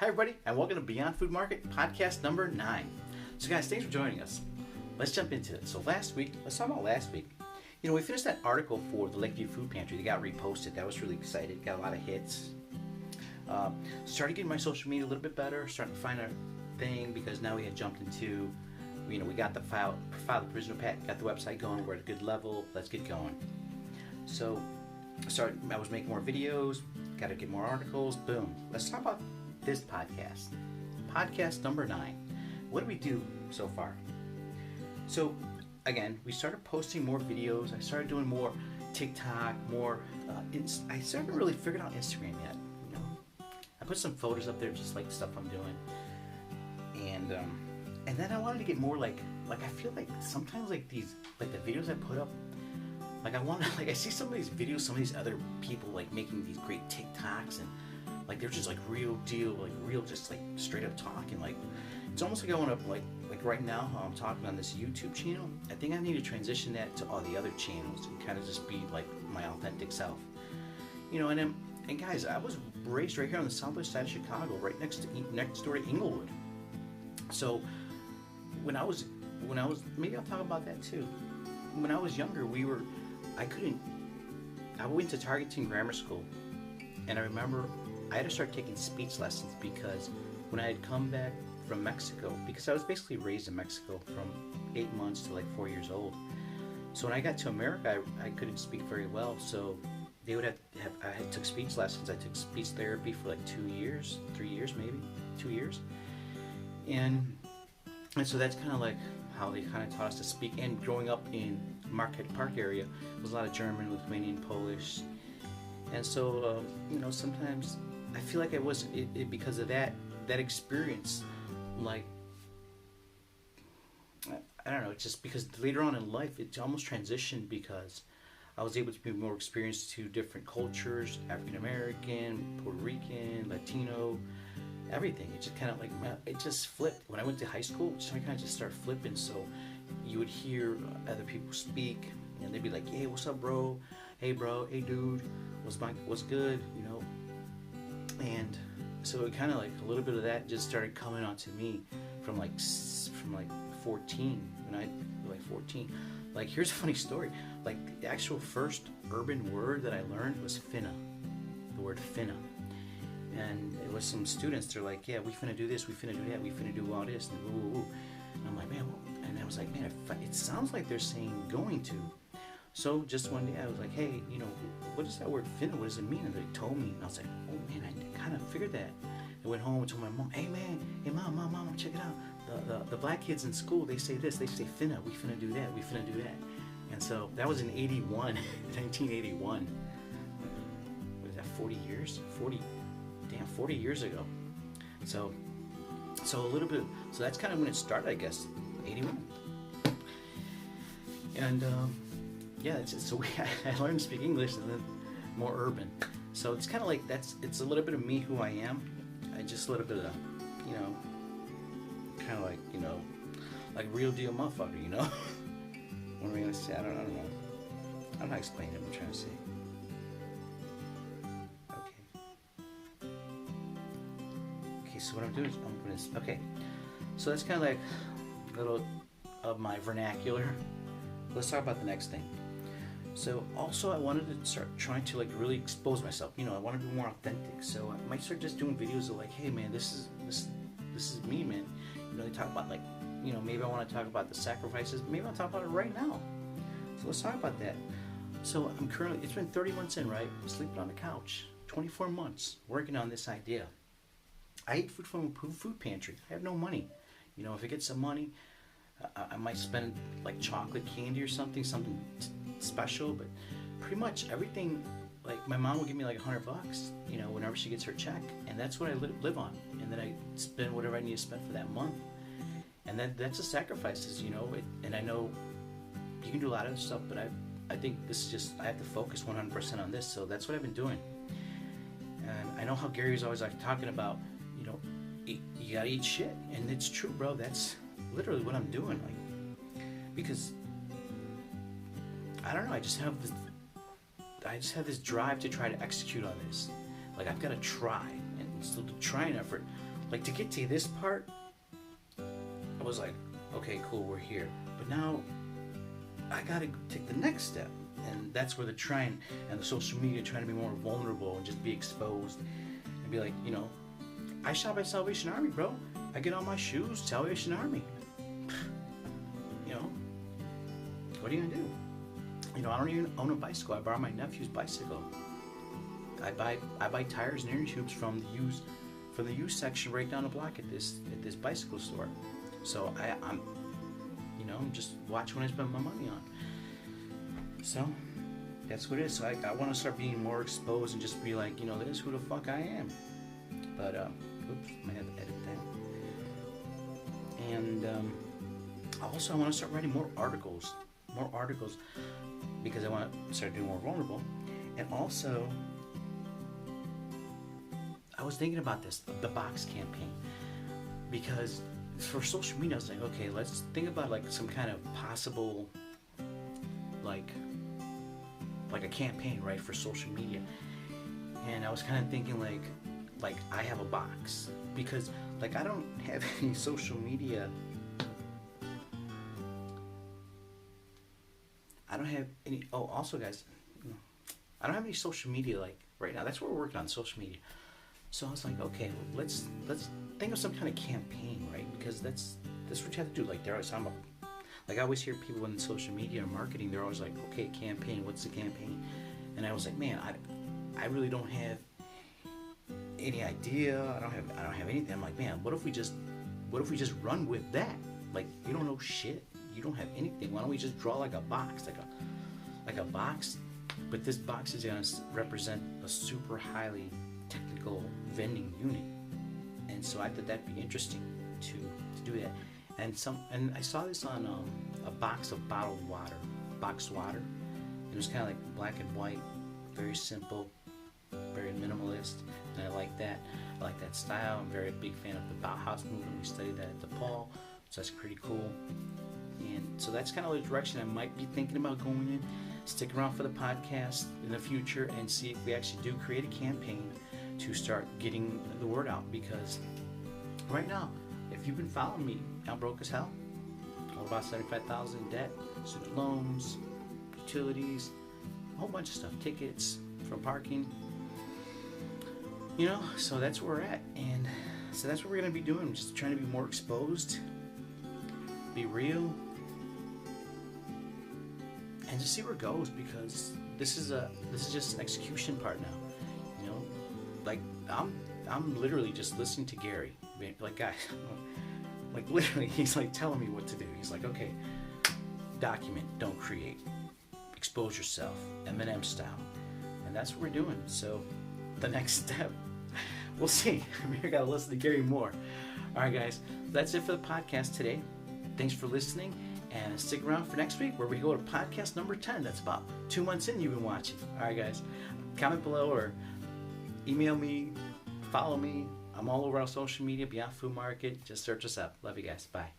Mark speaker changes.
Speaker 1: Hi everybody, and welcome to Beyond Food Market Podcast number 9. So guys, thanks for joining us. Let's jump into it. So let's talk about last week. We finished that article for the Lakeview Food Pantry. They got reposted. That was really excited. Got a lot of hits. Started getting my social media a little bit better. Starting to find our thing because now we had jumped into, we got the file the provisional patent, got the website going. We're at a good level. Let's get going. So I was making more videos. Got to get more articles. Boom. Let's talk about this podcast. Podcast number 9. What did we do so far? So again, we started posting more videos. I started doing more TikTok, I started really figuring out Instagram yet. I put some photos up there, just like stuff I'm doing, and then I wanted to get more like I feel like sometimes like the videos I put up, I see some of these videos, some of these other people like making these great TikToks and like they're just like real deal, like real just like straight up talking. Like it's almost like I want to like right now how I'm talking on this YouTube channel. I think I need to transition that to all the other channels and kind of just be like my authentic self. And guys, I was raised right here on the southwest side of Chicago, right next door to Inglewood. So when I was maybe I'll talk about that too. When I was younger, I went to Targeton Grammar School, and I remember I had to start taking speech lessons because when I had come back from Mexico, because I was basically raised in Mexico from 8 months to like 4 years old. So when I got to America, I couldn't speak very well, so they would I took speech lessons. I took speech therapy for like 2 years, 3 years maybe, 2 years. And so that's kind of like how they kind of taught us to speak. And growing up in Market Park area, there was a lot of German, Lithuanian, Polish. And so, sometimes I feel like because of that experience, like, I don't know, just because later on in life, it almost transitioned because I was able to be more experienced to different cultures, African American, Puerto Rican, Latino, everything. It just kind of like, it just flipped. When I went to high school, I kind of just started flipping. So you would hear other people speak and they'd be like, hey, what's up, bro? Hey, bro. Hey, dude. What's good? And so it kind of like a little bit of that just started coming onto me from like 14, when I like 14. Like, here's a funny story. Like, the actual first urban word that I learned was finna. The word finna. And it was some students, they're like, yeah, we finna do this, we finna do that, we finna do all this, and woo, woo, woo. And I'm like, man, and I was like, man, it sounds like they're saying going to. So just one day I was like, hey, what is that word finna? What does it mean? And they told me, and I was like, oh man, I kind of figured that. I went home and told my mom, hey mom, check it out. The black kids in school, they say this, they say finna, we finna do that, we finna do that. And so that was in 1981. Was that 40 years? 40 years ago. So a little bit, so that's kind of when it started, I guess, 81. And I learned to speak English and then more urban. So it's kind of like it's a little bit of me, who I am. I just a little bit of, kind of like, like real deal motherfucker, What am I going to say? I don't know. I'm not explaining what I'm trying to say. Okay, so what I'm doing is, so that's kind of like a little of my vernacular. Let's talk about the next thing. So also I wanted to start trying to like really expose myself. I want to be more authentic. So I might start just doing videos of like, hey man, this is me, man. They talk about like, maybe I want to talk about the sacrifices. Maybe I'll talk about it right now. So let's talk about that. So it's been 30 months in, right? I'm sleeping on the couch. 24 months working on this idea. I eat food from a food pantry. I have no money. If I get some money, I might spend like chocolate candy or something special, but pretty much everything, like my mom will give me like $100, whenever she gets her check, and that's what I live on. And then I spend whatever I need to spend for that month. And that's the sacrifices, and I know you can do a lot of stuff, but I think this is just, I have to focus 100% on this, so that's what I've been doing. And I know how Gary's always like talking about, you gotta eat shit, and it's true, bro. That's literally what I'm doing, like, because I don't know, I just have this drive to try to execute on this. Like, I've got to try, and still the trying effort like to get to this part, I was like, okay, cool, we're here. But now I gotta take the next step. And that's where the trend and the social media trying to be more vulnerable and just be exposed and be like, you know, I shop at Salvation Army, bro. I get all my shoes, Salvation Army. You know, what are you gonna do? You know, I don't even own a bicycle. I borrow my nephew's bicycle. I buy tires and air tubes from the used section right down the block at this bicycle store. So I'm you know, just watch when I spend my money on. So that's what it is. So I want to start being more exposed and just be like, you know, this is who the fuck I am. But oops, I had to edit that. And also I want to start writing more articles because I want to start doing more vulnerable. And also I was thinking about this, the box campaign, because for social media I was like, okay, let's think about like some kind of possible like a campaign, right, for social media. And I was kind of thinking like I have a box, because like I don't have any social media. I don't have any. Oh, also, guys, I don't have any social media like right now. That's what we're working on, social media. So I was like, okay, well, let's think of some kind of campaign, right? Because that's what you have to do. Like like I always hear people in social media or marketing, they're always like, okay, campaign, what's the campaign? And I was like, man, I really don't have any idea. I don't have anything. I'm like, man, what if we just run with that? Like, you don't know shit. You don't have anything. Why don't we just draw like a box, like a box, but this box is gonna represent a super highly technical vending unit. And so I thought that'd be interesting to do that. And I saw this on a box of bottled water, boxed water. It was kind of like black and white, very simple, very minimalist, and I like that. I like that style. I'm very big fan of the Bauhaus movement. We studied that at DePaul, so that's pretty cool. And so that's kind of the direction I might be thinking about going in. Stick around for the podcast in the future and see if we actually do create a campaign to start getting the word out, because right now, if you've been following me, I'm broke as hell. All about $75,000 in debt, student loans, utilities, a whole bunch of stuff, tickets from parking. You know, so that's where we're at, and so that's what we're gonna be doing. Just trying to be more exposed, be real, and just see where it goes. Because this is just an execution part now. You know, like I'm literally just listening to Gary, like guys. Like literally, he's like telling me what to do. He's like, okay, document, don't create. Expose yourself, Eminem style. And that's what we're doing. So the next step, we'll see. We gotta listen to Gary more. All right, guys, that's it for the podcast today. Thanks for listening, and stick around for next week where we go to podcast number 10. That's about 2 months in you've been watching. All right, guys, comment below or email me, follow me. I'm all over our social media, Beyond Food Market. Just search us up. Love you guys. Bye.